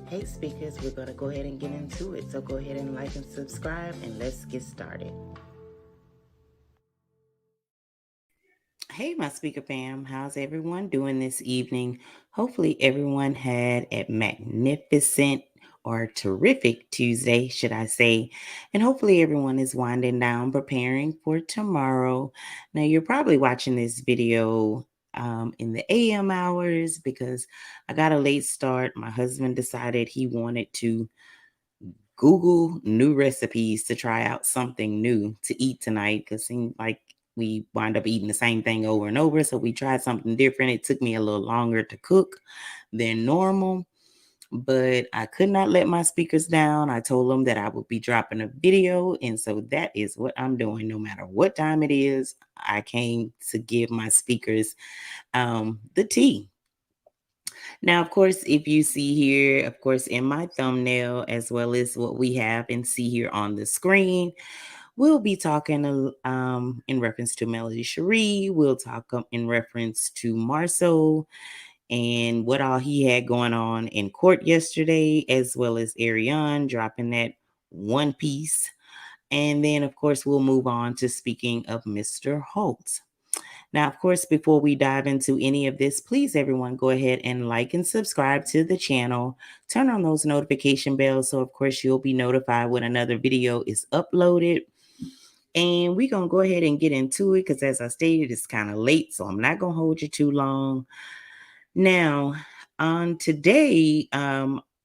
Hey speakers, we're going to go ahead and get into it. So go ahead and like and subscribe and let's get started. Hey, my speaker fam, how's everyone doing this evening? Hopefully everyone had a magnificent or terrific Tuesday, should I say. And hopefully everyone is winding down, preparing for tomorrow. Now, you're probably watching this video in the AM hours because I got a late start. My husband decided he wanted to Google new recipes to try out something new to eat tonight because it seemed like we wind up eating the same thing over and over. So we tried something different. It took me a little longer to cook than normal, but I could not let my speakers down. I told them that I would be dropping a video. And so that is what I'm doing. No matter what time it is, I came to give my speakers the tea. Now, of course, if you see here, of course, in my thumbnail, as well as what we have and see here on the screen, we'll be talking in reference to Melody Sheree. We'll talk in reference to Marsau and what all he had going on in court yesterday, as well as Ariane dropping that one piece. And then, of course, we'll move on to speaking of Mr. Holt. Now, of course, before we dive into any of this, please everyone go ahead and like and subscribe to the channel. Turn on those notification bells so, of course, you'll be notified when another video is uploaded. And we're going to go ahead and get into it because, as I stated, it's kind of late, so I'm not going to hold you too long. Now, on today,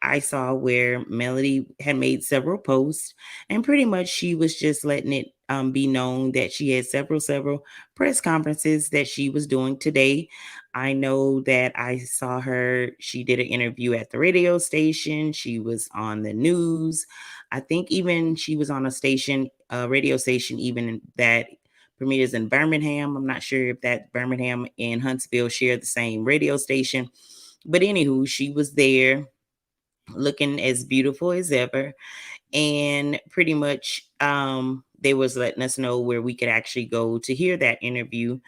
I saw where Melody had made several posts, and pretty much she was just letting it be known that she had several press conferences that she was doing today. I know that I saw her. She did an interview at the radio station. She was on the news. I think even she was on a radio station, even that premieres in Birmingham. I'm not sure if that Birmingham and Huntsville share the same radio station. But anywho, she was there looking as beautiful as ever. And pretty much they was letting us know where we could actually go to hear that interview.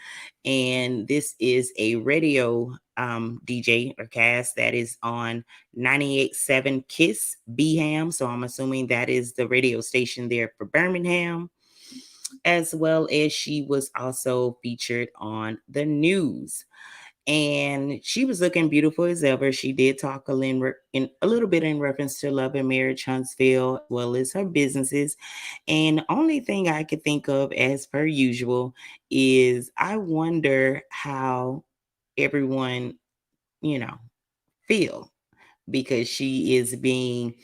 And this is a radio DJ or cast that is on 98.7 Kiss Beham. So I'm assuming that is the radio station there for Birmingham, as well as she was also featured on the news. And she was looking beautiful as ever. She did talk a little bit in reference to Love and Marriage Huntsville, as well as her businesses. And the only thing I could think of, as per usual, is I wonder how everyone, feel, because she is being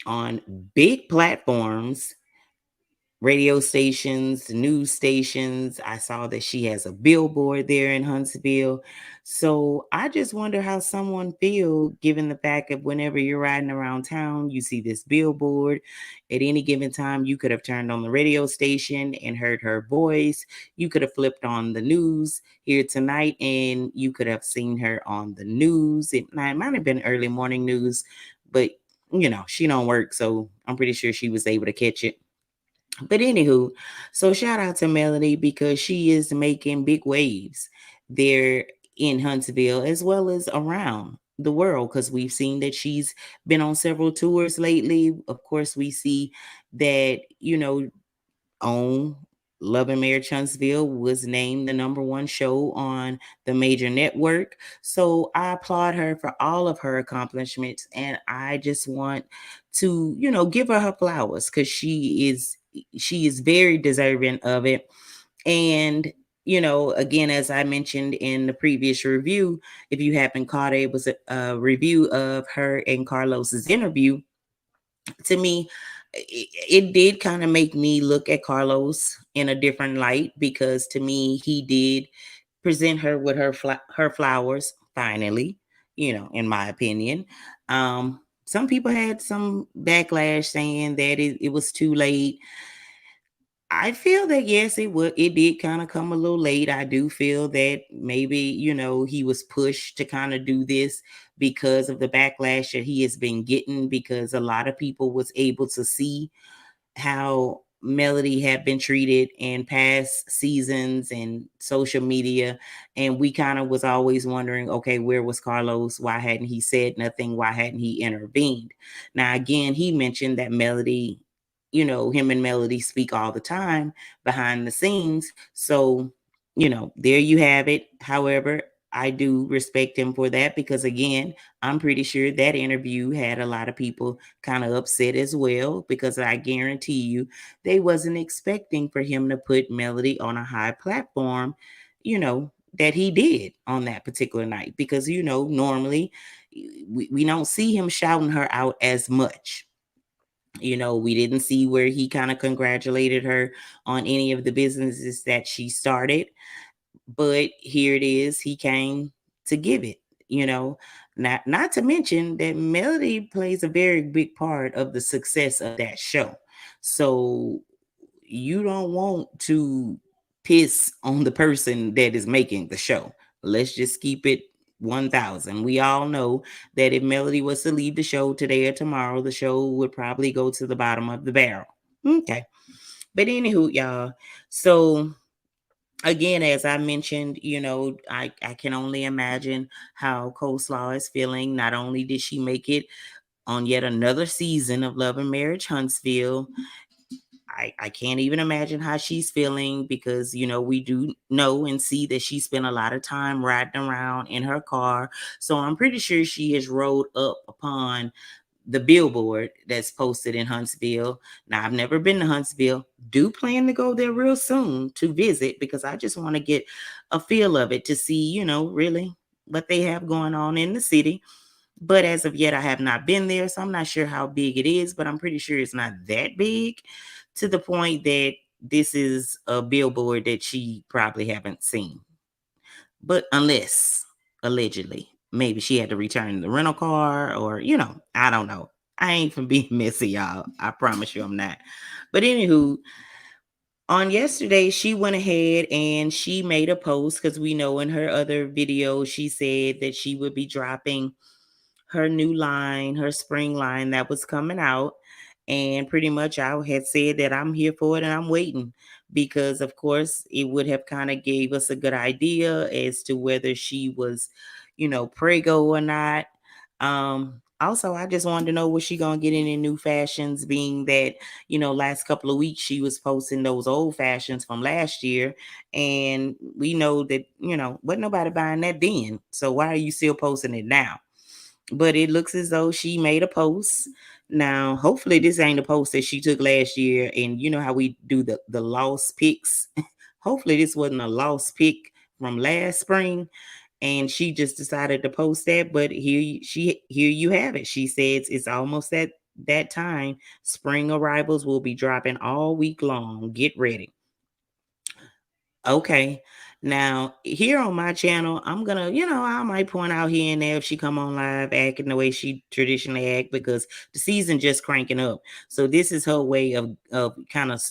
on big platforms, radio stations, news stations. I saw that she has a billboard there in Huntsville. So I just wonder how someone feel given the fact that whenever you're riding around town, you see this billboard. At any given time, you could have turned on the radio station and heard her voice. You could have flipped on the news here tonight and you could have seen her on the news. It might have been early morning news, but she don't work. So I'm pretty sure she was able to catch it. But anywho, so shout out to Melody because she is making big waves there in Huntsville as well as around the world, because we've seen that she's been on several tours lately. Of course, we see that, on Love and Marriage Huntsville was named the #1 show on the major network. So I applaud her for all of her accomplishments. And I just want to, give her flowers because she is very deserving of it. And again, as I mentioned in the previous review, if you haven't caught it, it was a review of her and Carlos's interview. To me, it did kind of make me look at Carlos in a different light, because to me, he did present her with her flowers finally, in my opinion. Some people had some backlash saying that it was too late. I feel that yes, it did kind of come a little late. I do feel that maybe, he was pushed to kind of do this because of the backlash that he has been getting, because a lot of people was able to see how Melody had been treated in past seasons and social media. And we kind of was always wondering, okay, where was Carlos? Why hadn't he said nothing? Why hadn't he intervened? Now, again, he mentioned that Melody, him and Melody speak all the time behind the scenes. So, there you have it. However, I do respect him for that, because again, I'm pretty sure that interview had a lot of people kind of upset as well, because I guarantee you they wasn't expecting for him to put Melody on a high platform, that he did on that particular night, because normally we don't see him shouting her out as much. We didn't see where he kind of congratulated her on any of the businesses that she started, but here it is, he came to give it, you know. Not to mention that Melody plays a very big part of the success of that show. So you don't want to piss on the person that is making the show. Let's just keep it 1000. We all know that if Melody was to leave the show today or tomorrow, the show would probably go to the bottom of the barrel. Okay. But anywho, y'all. So again, as I mentioned, I can only imagine how Coleslaw is feeling. Not only did she make it on yet another season of Love and Marriage Huntsville, I can't even imagine how she's feeling, because, we do know and see that she spent a lot of time riding around in her car. So I'm pretty sure she has rode up upon the billboard that's posted in Huntsville. Now, I've never been to Huntsville. Do plan to go there real soon to visit, because I just want to get a feel of it to see, really what they have going on in the city. But as of yet, I have not been there, so I'm not sure how big it is, but I'm pretty sure it's not that big, to the point that this is a billboard that she probably haven't seen. But unless, allegedly, maybe she had to return the rental car, or, I don't know. I ain't from being messy, y'all. I promise you I'm not. But anywho, on yesterday, she went ahead and she made a post, because we know in her other video, she said that she would be dropping her new line, her spring line that was coming out. And pretty much I had said that I'm here for it and I'm waiting, because of course it would have kind of gave us a good idea as to whether she was, prego or not. Also, I just wanted to know, was she gonna get any new fashions, being that, last couple of weeks she was posting those old fashions from last year, and we know that, wasn't nobody buying that then. So why are you still posting it now? But it looks as though she made a post. Now, hopefully, this ain't a post that she took last year. And you know how we do the lost pics. Hopefully, this wasn't a lost pic from last spring, and she just decided to post that. But here you have it. She says it's almost that time. Spring arrivals will be dropping all week long. Get ready. Okay. Now, here on my channel, I'm gonna, I might point out here and there if she come on live acting the way she traditionally act, because the season just cranking up. So this is her way of kind of,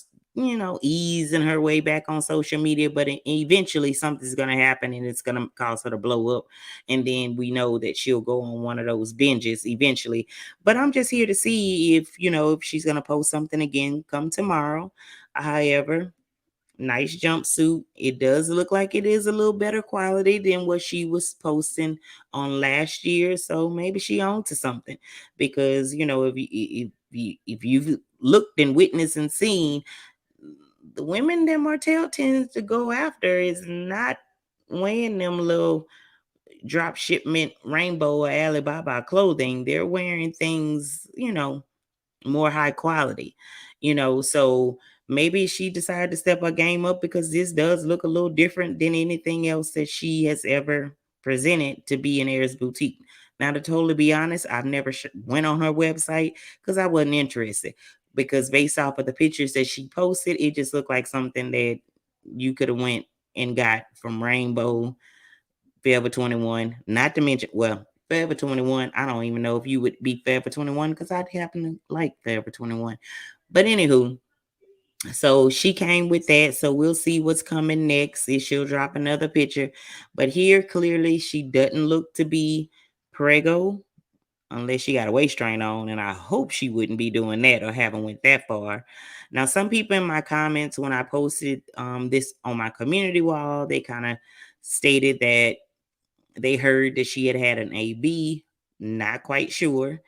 easing her way back on social media. But eventually something's gonna happen and it's gonna cause her to blow up. And then we know that she'll go on one of those binges eventually. But I'm just here to see if she's gonna post something again come tomorrow. However, nice jumpsuit. It does look like it is a little better quality than what she was posting on last year. So maybe she on to something, because if you've looked and witnessed and seen, the women that Martell tends to go after is not wearing them little drop shipment rainbow or Alibaba clothing. They're wearing things, more high quality, so maybe she decided to step her game up because this does look a little different than anything else that she has ever presented to be in Air's Boutique. Now, to totally be honest, I've never went on her website because I wasn't interested. Because based off of the pictures that she posted, it just looked like something that you could have went and got from Rainbow, Forever 21. Not to mention, well, Forever 21. I don't even know if you would be Forever 21 because I happen to like Forever 21. But anywho, so she came with that. So we'll see what's coming next. If she'll drop another picture. But here, clearly, she doesn't look to be prego unless she got a waist train on. And I hope she wouldn't be doing that or haven't went that far. Now, some people in my comments when I posted this on my community wall, they kind of stated that they heard that she had had an AB. Not quite sure.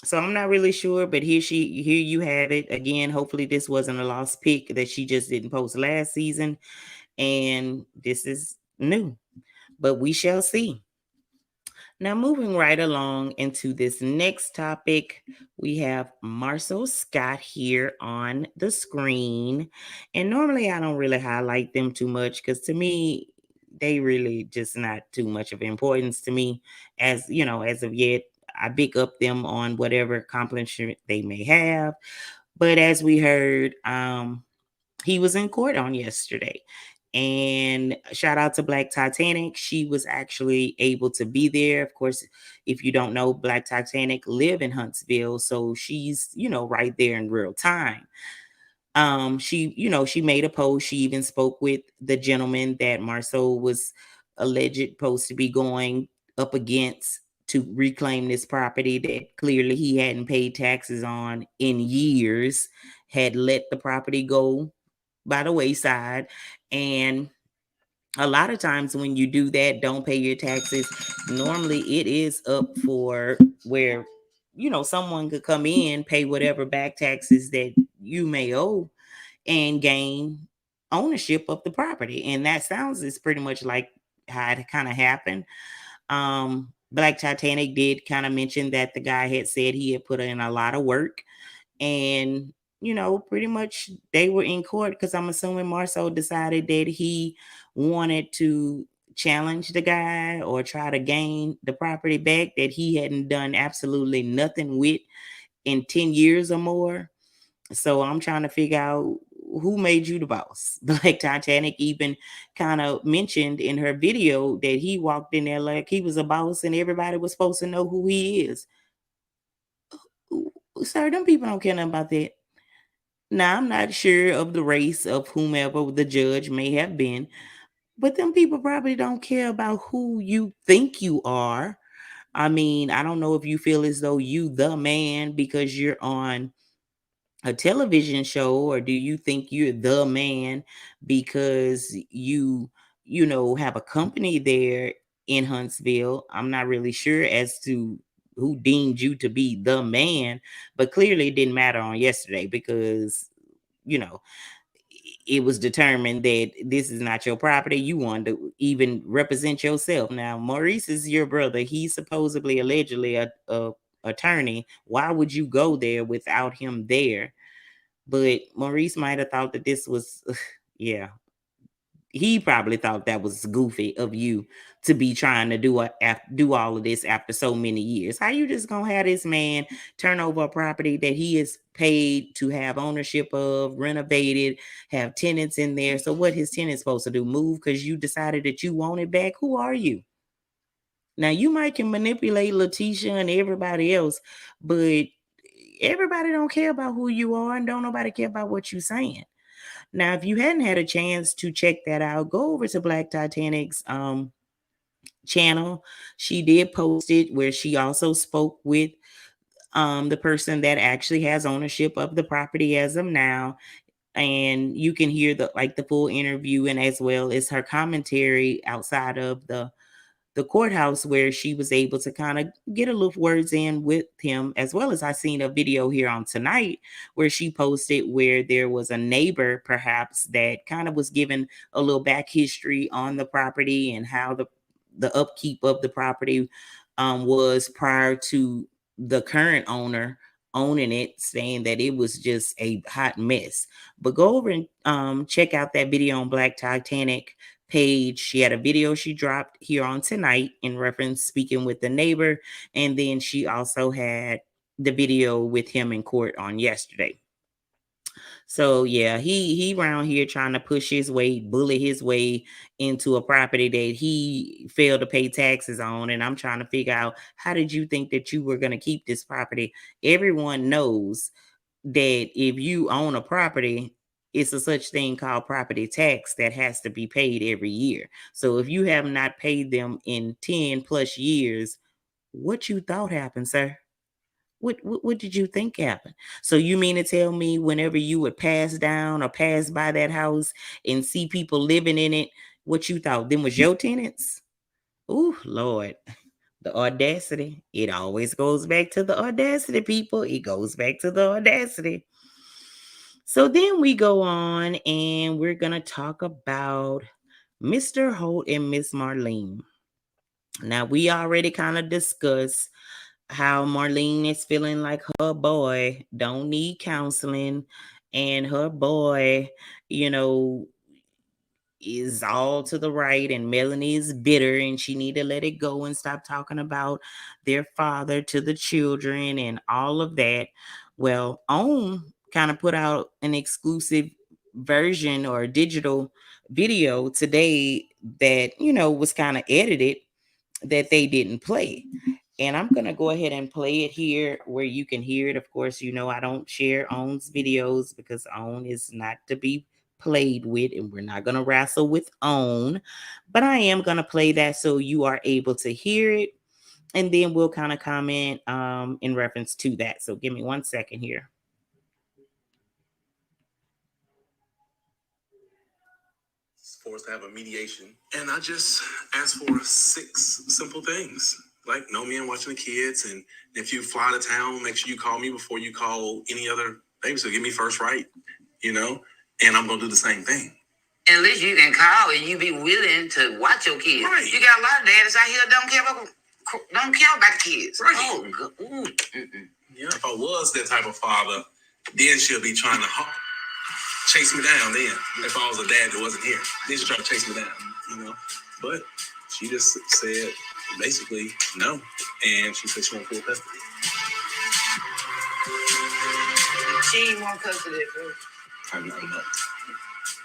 So I'm not really sure, but here you have it again. Hopefully this wasn't a lost pick that she just didn't post last season, and this is new, but we shall see. Now, moving right along into this next topic, we have Marsau Scott here on the screen. And normally I don't really highlight them too much because to me, they really just not too much of importance to me. As you know, as of yet, I big up them on whatever accomplishment they may have. But as we heard, he was in court on yesterday. And shout out to Black Titanic. She was actually able to be there. Of course, if you don't know, Black Titanic live in Huntsville. So she's, right there in real time. She made a post. She even spoke with the gentleman that Marsau was alleged supposed to be going up against to reclaim this property that clearly he hadn't paid taxes on in years, had let the property go by the wayside. And a lot of times when you do that, don't pay your taxes, normally it is up for where, someone could come in, pay whatever back taxes that you may owe and gain ownership of the property. And that sounds is pretty much like how it kind of happened. Black Titanic did kind of mention that the guy had said he had put in a lot of work, and pretty much they were in court because I'm assuming Marsau decided that he wanted to challenge the guy or try to gain the property back that he hadn't done absolutely nothing with in 10 years or more. So I'm trying to figure out who made you the boss. Like Titanic even kind of mentioned in her video that he walked in there like he was a boss and everybody was supposed to know who he is. Sir, them people don't care nothing about that. Now, I'm not sure of the race of whomever the judge may have been, but them people probably don't care about who you think you are. I mean, I don't know if you feel as though you the man because you're on a television show, or do you think you're the man because you have a company there in Huntsville? I'm not really sure as to who deemed you to be the man, but clearly it didn't matter on yesterday because you know it was determined that this is not your property. You wanted to even represent yourself. Now Maurice is your brother. He's supposedly allegedly a attorney. Why would you go there without him there? But Maurice might have thought that this was, yeah, he probably thought that was goofy of you to be trying to do all of this after so many years. How you just gonna have this man turn over a property that he is paid to have ownership of, renovated, have tenants in there? So what his tenants supposed to do? Move because you decided that you want it back? Who are you? Now you might can manipulate Letitia and everybody else, but everybody don't care about who you are and don't nobody care about what you're saying. Now, if you hadn't had a chance to check that out, go over to Black Titanic's channel. She did post it where she also spoke with the person that actually has ownership of the property as of now. And you can hear the full interview and as well as her commentary outside of the courthouse where she was able to kind of get a little words in with him, as well as I seen a video here on tonight where she posted where there was a neighbor perhaps that kind of was given a little back history on the property and how the upkeep of the property was prior to the current owner owning it, saying that it was just a hot mess. But go over and check out that video on Black Titanic page. She had a video she dropped here on tonight in reference speaking with the neighbor, and then she also had the video with him in court on yesterday. So yeah, he around here trying to push his way, bully his way into a property that he failed to pay taxes on. And I'm trying to figure out, how did you think that you were going to keep this property? Everyone knows that if you own a property, it's a such thing called property tax that has to be paid every year. So if you have not paid them in 10 plus years, what you thought happened, sir? What did you think happened? So you mean to tell me whenever you would pass down or pass by that house and see people living in it, what you thought them was your tenants? Ooh, Lord. The audacity. It always goes back to the audacity, people. It goes back to the audacity. So then we go on and we're going to talk about Mr. Holt and Miss Marlene. Now, we already kind of discussed how Marlene is feeling like her boy don't need counseling, and her boy, you know, is all to the right, and Melanie is bitter and she need to let it go and stop talking about their father to the children and all of that. Well, OWN kind of put out an exclusive version or digital video today that, was kind of edited, that they didn't play. And I'm going to go ahead and play it here where you can hear it. Of course, I don't share OWN's videos because OWN is not to be played with, and we're not going to wrestle with OWN. But I am going to play that so you are able to hear it. And then we'll kind of comment in reference to that. So give me 1 second here. Forced to have a mediation. And I just asked for 6 simple things. Like no men watching the kids, and if you fly to town, make sure you call me before you call any other babysitter. Give me first right, and I'm gonna do the same thing. At least you can call and you be willing to watch your kids. Right. You got a lot of daddies out here don't care about the kids. Right. Oh, good. Yeah. If I was that type of father, then she'll be trying to chase me down. Then, if I was a dad that wasn't here, then she'll try to chase me down. But she just said basically no, and she said she won't full custody. She didn't want custody at first. I know.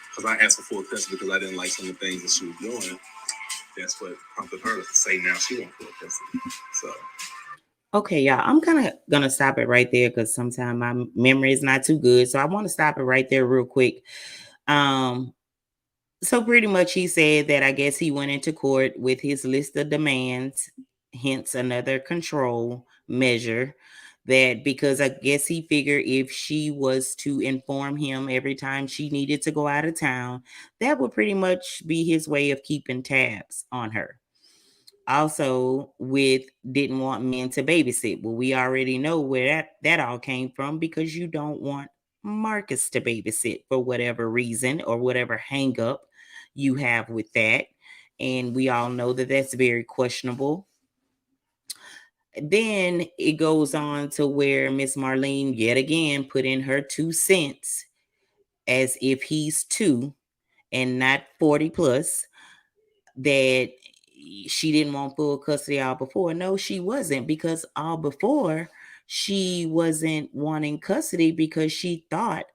Because I asked for full custody because I didn't like some of the things that she was doing. That's what prompted her to say now she won't full custody. So. Okay, y'all, I'm kind of going to stop it right there because sometimes my memory is not too good. So I want to stop it right there real quick. So pretty much he said that I guess he went into court with his list of demands, hence another control measure, that because I guess he figured if she was to inform him every time she needed to go out of town, that would pretty much be his way of keeping tabs on her. Also, with didn't want men to babysit. Well, we already know where that all came from, because you don't want Marcus to babysit for whatever reason or whatever hang up you have with that. And we all know that that's very questionable. Then it goes on to where Miss Marlene yet again put in her 2 cents, as if he's 2 and not 40 plus, that she didn't want full custody all before. No, she wasn't, because all before she wasn't wanting custody because she thought,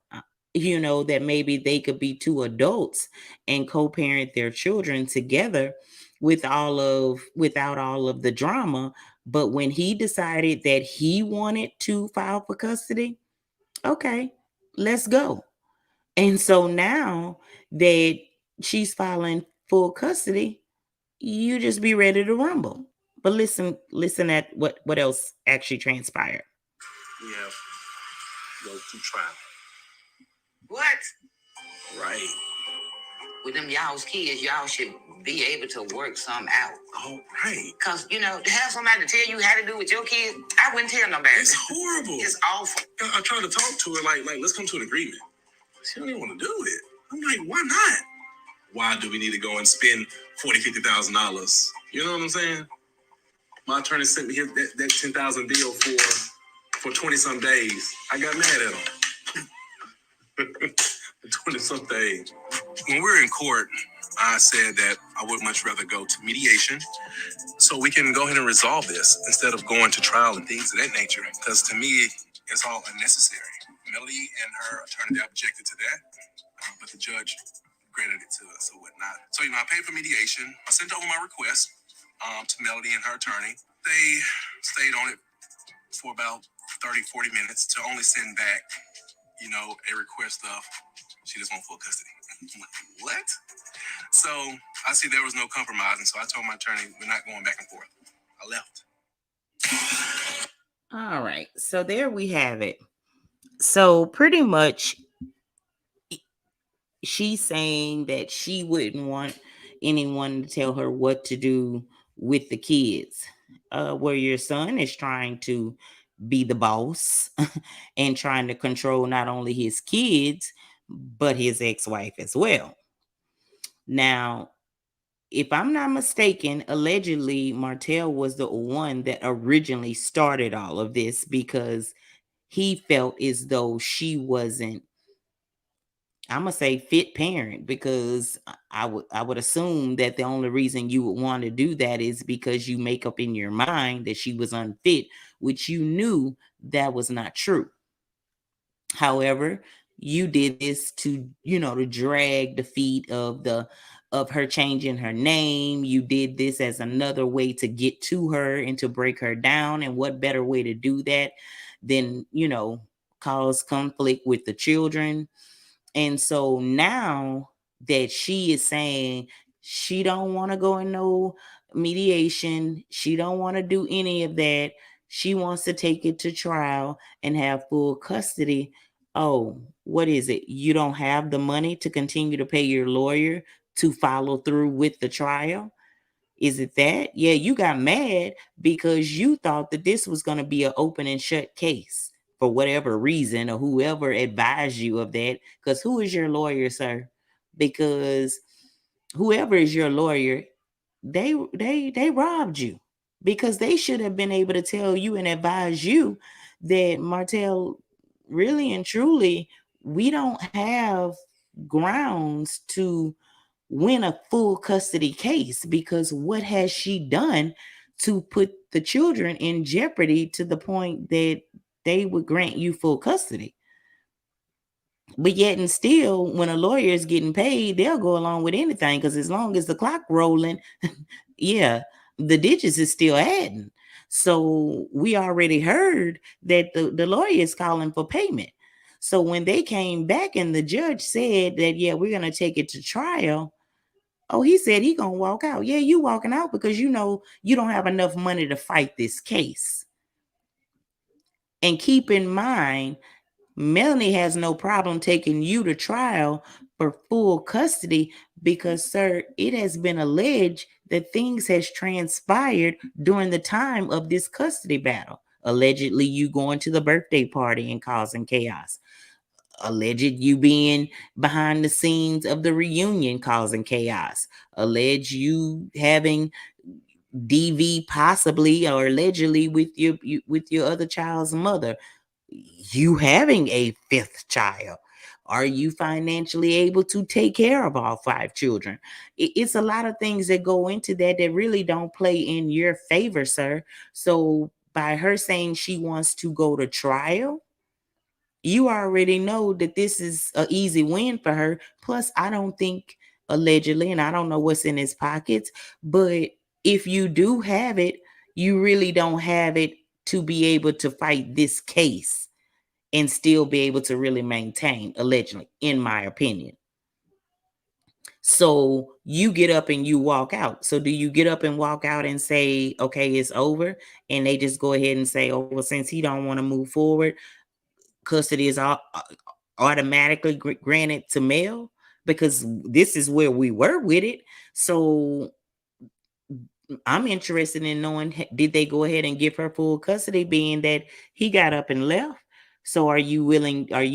that maybe they could be 2 adults and co-parent their children together without all of the drama. But when he decided that he wanted to file for custody, okay, let's go. And so now that she's filing full custody, you just be ready to rumble. But listen at what else actually transpired. We have go to trial. What? Right. With them y'all's kids, y'all should be able to work some out. Oh, right. Because, to have somebody to tell you how to do with your kids, I wouldn't tell nobody. It's horrible. It's awful. I tried to talk to her, like, let's come to an agreement. She don't even want to do it. I'm like, why not? Why do we need to go and spend $40,000-$50,000? You know what I'm saying? My attorney sent me that $10,000 bill for for 20 some days. I got mad at him for 20 some days. When we were in court, I said that I would much rather go to mediation so we can go ahead and resolve this instead of going to trial and things of that nature. Because to me, it's all unnecessary. Melody and her attorney objected to that, but the judge granted it to us or whatnot. So, I paid for mediation. I sent over my request to Melody and her attorney. They stayed on it for about 30, 40 minutes to only send back, a request of she just want full custody. What? So I see there was no compromise, and so I told my attorney we're not going back and forth. I left. All right. So there we have it. So pretty much she's saying that she wouldn't want anyone to tell her what to do with the kids. Where your son is trying to be the boss and trying to control not only his kids, but his ex-wife as well. Now, if I'm not mistaken, allegedly Martell was the one that originally started all of this because he felt as though she wasn't, I'm gonna say, fit parent, because I would assume that the only reason you would want to do that is because you make up in your mind that she was unfit, which you knew that was not true. However, you did this to, to drag the feet of her changing her name. You did this as another way to get to her and to break her down. And what better way to do that than, cause conflict with the children? And so now that she is saying she don't want to go in no mediation, she don't want to do any of that, she wants to take it to trial and have full custody. Oh, what is it? You don't have the money to continue to pay your lawyer to follow through with the trial? Is it that? Yeah, you got mad because you thought that this was going to be an open and shut case for whatever reason, or whoever advised you of that. Because who is your lawyer, sir? Because whoever is your lawyer, they robbed you, because they should have been able to tell you and advise you that, Martell, really and truly, we don't have grounds to win a full custody case, because what has she done to put the children in jeopardy to the point that they would grant you full custody? But yet and still, when a lawyer is getting paid, they'll go along with anything, because as long as the clock rolling, yeah, the digits is still adding. So we already heard that the lawyer is calling for payment. So when they came back and the judge said that, yeah, we're going to take it to trial, oh, he said he gonna walk out. Yeah, you walking out because you know you don't have enough money to fight this case. And keep in mind, Melanie has no problem taking you to trial for full custody because, sir, it has been alleged that things has transpired during the time of this custody battle. Allegedly, you going to the birthday party and causing chaos. Alleged you being behind the scenes of the reunion causing chaos. Alleged you having DV possibly or allegedly with your other child's mother. You having a fifth child. Are you financially able to take care of all five children? It's a lot of things that go into that really don't play in your favor, sir. So by her saying she wants to go to trial, you already know that this is an easy win for her. Plus, I don't think, allegedly, and I don't know what's in his pockets, but if you do have it, you really don't have it to be able to fight this case and still be able to really maintain, allegedly, in my opinion. So you get up and you walk out. So do you get up and walk out and say, okay, it's over? And they just go ahead and say, oh, well, since he don't want to move forward, custody is automatically granted to Mel? Because this is where we were with it. So I'm interested in knowing, did they go ahead and give her full custody, being that he got up and left? So are you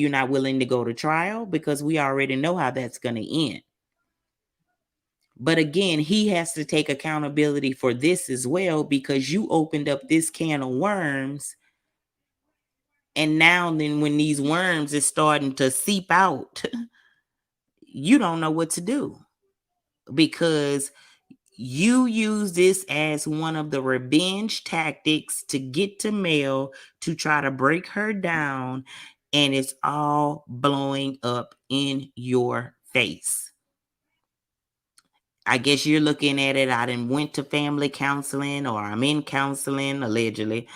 not willing to go to trial? Because we already know how that's going to end. But again, he has to take accountability for this as well, because you opened up this can of worms And now then when these worms is starting to seep out, you don't know what to do, because you use this as one of the revenge tactics to get to Mel, to try to break her down, and it's all blowing up in your face. I guess you're looking at it, I done went to family counseling, or I'm in counseling, allegedly.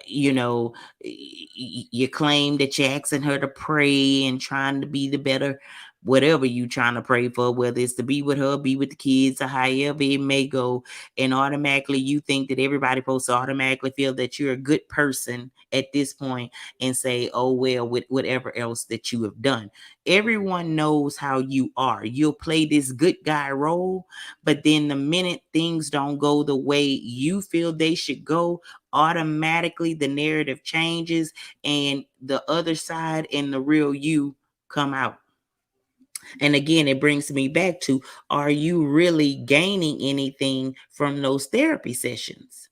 You know, you claim that you're asking her to pray and trying to be the better, whatever you trying to pray for, whether it's to be with her, be with the kids, or however it may go. And automatically you think that everybody supposed to automatically feel that you're a good person at this point, and say, oh, well, with whatever else that you have done. Everyone knows how you are. You'll play this good guy role, but then the minute things don't go the way you feel they should go, automatically the narrative changes, and the other side and the real you come out. And again, it brings me back to, are you really gaining anything from those therapy sessions?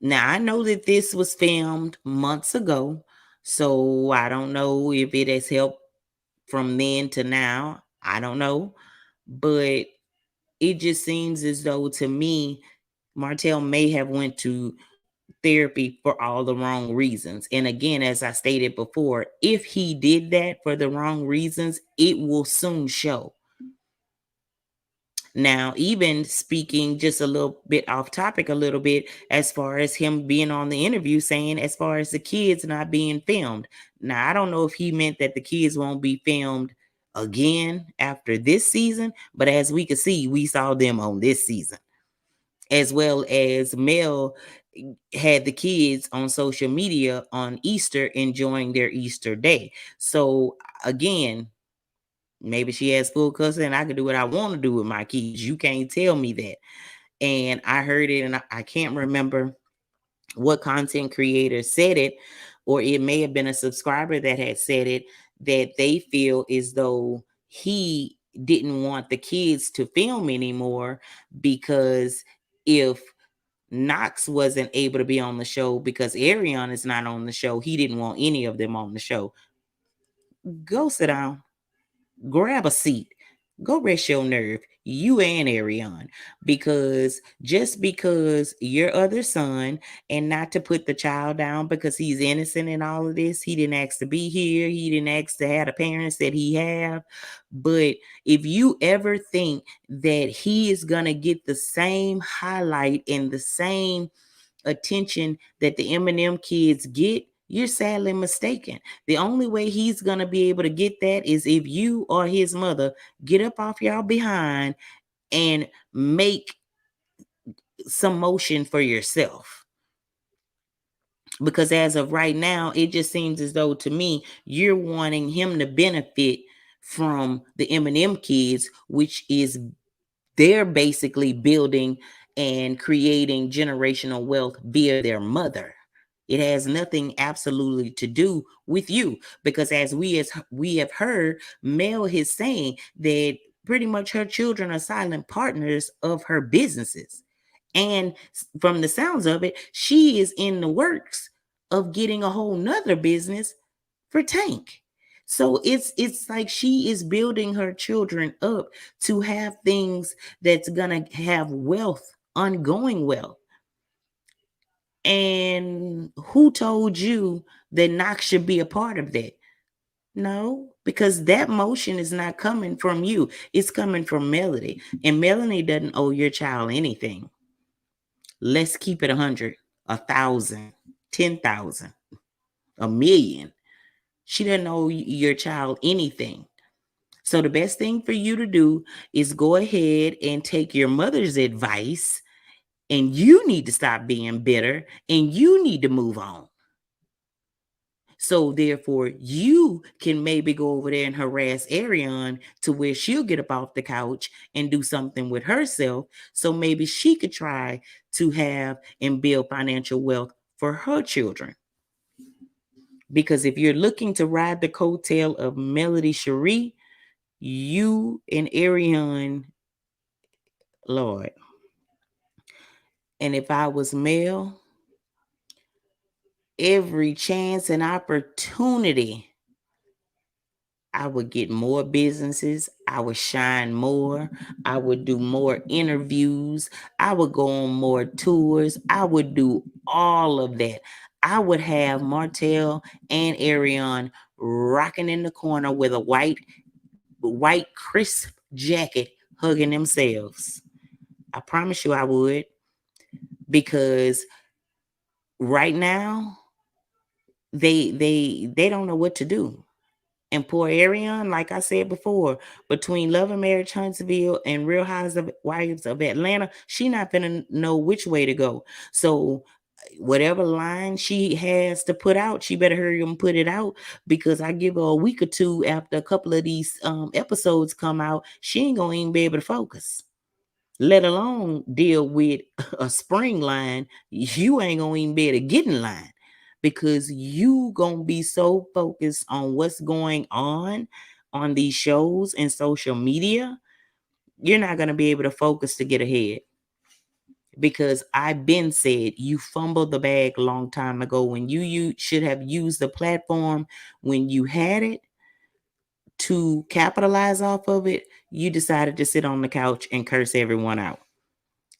Now, I know that this was filmed months ago, so I don't know if it has helped from then to now. I don't know. But it just seems as though, to me, Martell may have went to therapy for all the wrong reasons. And again, as I stated before, if he did that for the wrong reasons, it will soon show. Now, even speaking just a little bit off topic, a little bit, as far as him being on the interview saying, as far as the kids not being filmed. Now, I don't know if he meant that the kids won't be filmed again after this season, but as we could see, we saw them on this season, as well as Mel had the kids on social media on Easter enjoying their Easter day. So again, maybe she has full custody and I can do what I want to do with my kids. You can't tell me that. And I heard it, and I can't remember what content creator said it, or it may have been a subscriber that had said it, that they feel as though he didn't want the kids to film anymore, because if Knox wasn't able to be on the show because Arion is not on the show, he didn't want any of them on the show. Go sit down, grab a seat, go rest your nerve, you and Arion, because just because your other son, and not to put the child down because he's innocent in all of this, he didn't ask to be here, he didn't ask to have the parents that he have, but if you ever think that he is going to get the same highlight and the same attention that the Eminem kids get, you're sadly mistaken. The only way he's going to be able to get that is if you or his mother get up off y'all behind and make some motion for yourself. Because as of right now, it just seems as though, to me, you're wanting him to benefit from the Eminem kids, which is they're basically building and creating generational wealth via their mother. It has nothing absolutely to do with you, because as we have heard, Mel is saying that pretty much her children are silent partners of her businesses. And from the sounds of it, she is in the works of getting a whole nother business for Tank. So it's like she is building her children up to have things that's gonna have wealth, ongoing wealth. And who told you that Knox should be a part of that? No, because that motion is not coming from you. It's coming from Melody. And Melanie doesn't owe your child anything. Let's keep it 100, 1,000, 10,000, a million. She doesn't owe your child anything. So the best thing for you to do is go ahead and take your mother's advice, and you need to stop being bitter, and you need to move on. So therefore, you can maybe go over there and harass Arion to where she'll get up off the couch and do something with herself. So maybe she could try to have and build financial wealth for her children. Because if you're looking to ride the coattail of Melody Sheree, you and Arion, Lord. And if I was Mel, every chance and opportunity, I would get more businesses. I would shine more. I would do more interviews. I would go on more tours. I would do all of that. I would have Martell and Arion rocking in the corner with a white crisp jacket hugging themselves. I promise you I would, because right now they don't know what to do. And poor Arion, like I said before, between Love and Marriage Huntsville and Real Housewives of Atlanta, she not gonna know which way to go. So whatever line she has to put out, she better hurry and put it out, because I give her a week or two after a couple of these episodes come out, she ain't gonna even be able to focus, let alone deal with a spring line. You ain't gonna even be able to get in line, because you gonna be so focused on what's going on these shows and social media. You're not gonna be able to focus to get ahead, because I've been said you fumbled the bag a long time ago when you should have used the platform when you had it to capitalize off of it. You decided to sit on the couch and curse everyone out.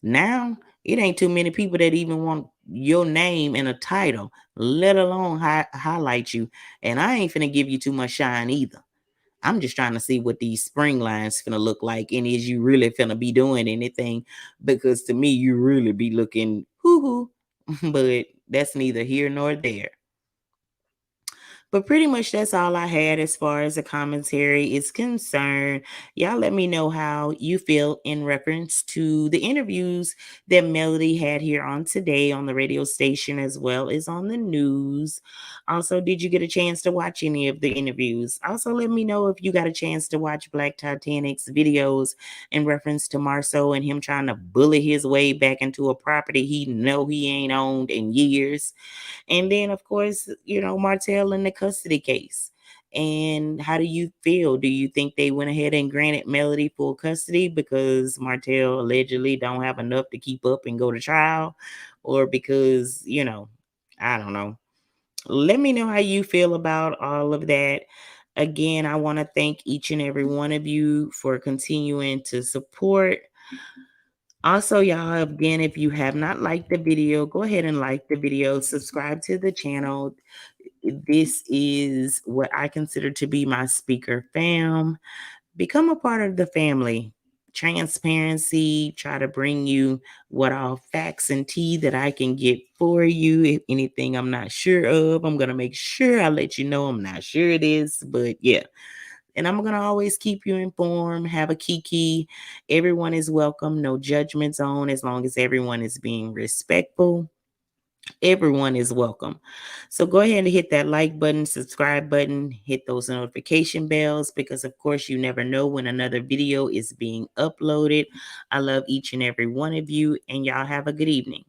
Now, it ain't too many people that even want your name and a title, let alone highlight you. And I ain't finna give you too much shine either. I'm just trying to see what these spring lines finna look like, and is you really finna be doing anything? Because to me, you really be looking hoo hoo. But that's neither here nor there. But pretty much that's all I had as far as the commentary is concerned. Y'all let me know how you feel in reference to the interviews that Melody had here on today on the radio station as well as on the news. Also, did you get a chance to watch any of the interviews? Also, let me know if you got a chance to watch Black Titanic's videos in reference to Marsau and him trying to bully his way back into a property he know he ain't owned in years. And then, of course, Martell in the custody case. And how do you feel? Do you think they went ahead and granted Melody full custody because Martell allegedly don't have enough to keep up and go to trial? Or because, I don't know. Let me know how you feel about all of that. Again, I want to thank each and every one of you for continuing to support. Also, y'all, again, if you have not liked the video, go ahead and like the video, subscribe to the channel. This is what I consider to be my speaker fam. Become a part of the family. Transparency, try to bring you what all facts and tea that I can get for you. If anything I'm not sure of, I'm going to make sure I let you know I'm not sure it is. But yeah, and I'm going to always keep you informed, have a kiki. Everyone is welcome, no judgment zone, as long as everyone is being respectful. Everyone is welcome. So go ahead and hit that like button, subscribe button, hit those notification bells, because of course you never know when another video is being uploaded. I love each and every one of you, and y'all have a good evening.